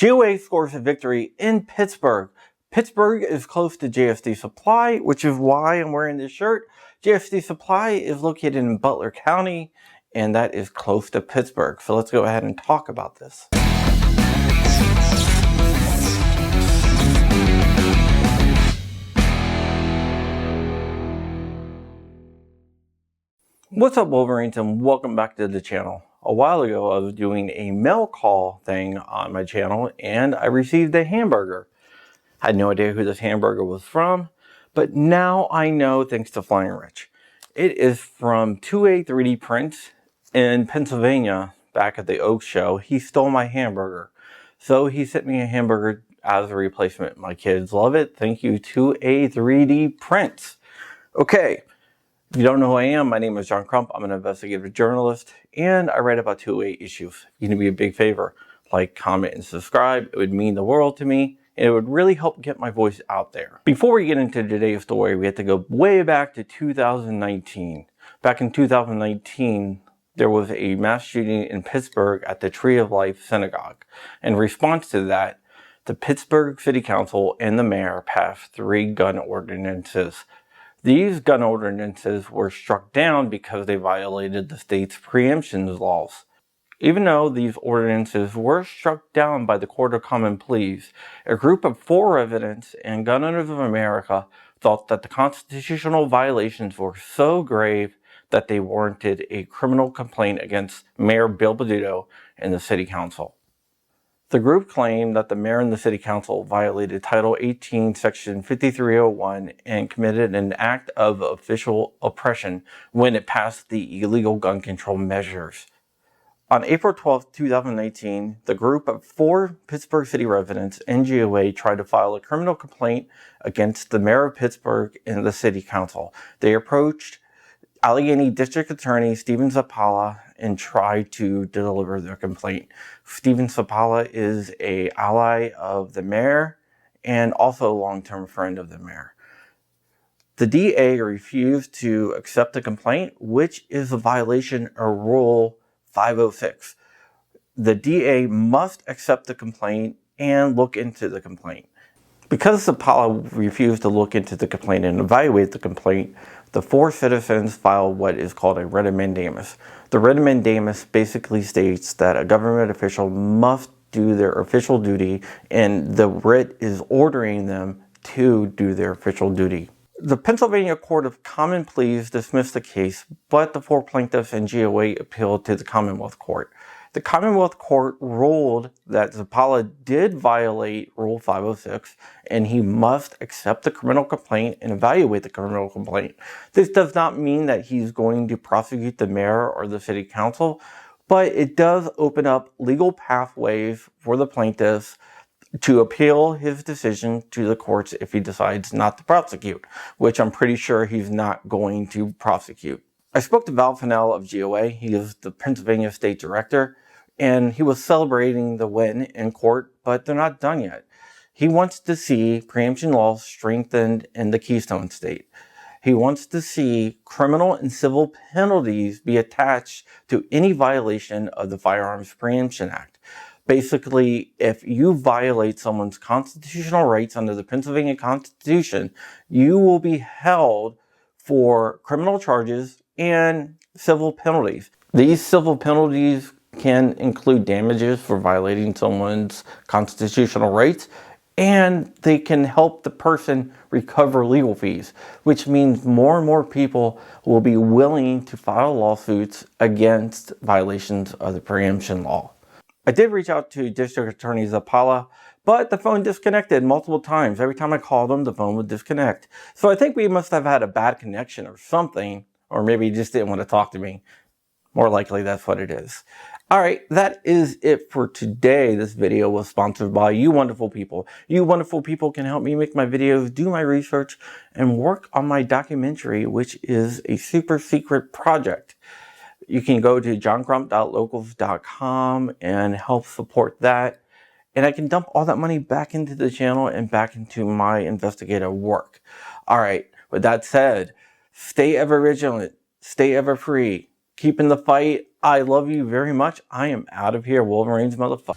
GOA scores a victory in Pittsburgh. Pittsburgh is close to JSD Supply, which is why I'm wearing this shirt. JSD Supply is located in Butler County, and that is close to Pittsburgh. So let's go ahead and talk about this. What's up, Wolverines, and welcome back to the channel. A while ago, I was doing a mail call thing on my channel, and I received a hamburger. I had no idea who this hamburger was from, but now I know thanks to Flying Rich. It is from 2A 3D Prints in Pennsylvania back at the Oaks show. He stole my hamburger. So he sent me a hamburger as a replacement. My kids love it. Thank you, 2A 3D Prints. Okay. If you don't know who I am, my name is Crump. I'm an investigative journalist, and I write about 2A issues. If you can do me a big favor, like, comment, and subscribe. It would mean the world to me, and it would really help get my voice out there. Before we get into today's story, we have to go way back to 2019. Back in 2019, there was a mass shooting in Pittsburgh at the Tree of Life Synagogue. In response to that, the Pittsburgh City Council and the mayor passed 3 gun ordinances. These gun ordinances were struck down because they violated the state's preemption laws. Even though these ordinances were struck down by the Court of Common Pleas, a group of 4 residents and gun owners of America thought that the constitutional violations were so grave that they warranted a criminal complaint against Mayor Bill Peduto and the City Council. The group claimed that the mayor and the city council violated Title 18, Section 5301 and committed an act of official oppression when it passed the illegal gun control measures. On April 12, 2019, the group of 4 Pittsburgh city residents and GOA tried to file a criminal complaint against the mayor of Pittsburgh and the city council. They approached Allegheny District Attorney Stephen Zappala and tried to deliver their complaint. Stephen Zappala is an ally of the mayor and also a long-term friend of the mayor. The DA refused to accept the complaint, which is a violation of Rule 506. The DA must accept the complaint and look into the complaint. Because Zappala refused to look into the complaint and evaluate the complaint, the 4 citizens filed what is called a writ of mandamus. The writ of mandamus basically states that a government official must do their official duty, and the writ is ordering them to do their official duty. The Pennsylvania Court of Common Pleas dismissed the case, but the 4 plaintiffs and GOA appealed to the Commonwealth Court. The Commonwealth Court ruled that Zappala did violate Rule 506, and he must accept the criminal complaint and evaluate the criminal complaint. This does not mean that he's going to prosecute the mayor or the city council, but it does open up legal pathways for the plaintiffs to appeal his decision to the courts if he decides not to prosecute, which I'm pretty sure he's not going to prosecute. I spoke to Val Fennell of GOA. He is the Pennsylvania State Director, and he was celebrating the win in court, but they're not done yet. He wants to see preemption laws strengthened in the Keystone State. He wants to see criminal and civil penalties be attached to any violation of the Firearms Preemption Act. Basically, if you violate someone's constitutional rights under the Pennsylvania Constitution, you will be held for criminal charges and civil penalties. These civil penalties can include damages for violating someone's constitutional rights, and they can help the person recover legal fees, which means more and more people will be willing to file lawsuits against violations of the preemption law. I did reach out to District Attorney Zappala, but the phone disconnected multiple times. Every time I called him, the phone would disconnect. So I think we must have had a bad connection or something, or maybe he just didn't want to talk to me. More likely, that's what it is. All right, that is it for today. This video was sponsored by you wonderful people. You wonderful people can help me make my videos, do my research, and work on my documentary, which is a super secret project. You can go to johncrump.locals.com and help support that. And I can dump all that money back into the channel and back into my investigative work. All right, with that said, stay ever vigilant, stay ever free, keep in the fight. I love you very much. I am out of here, Wolverines, motherfucker.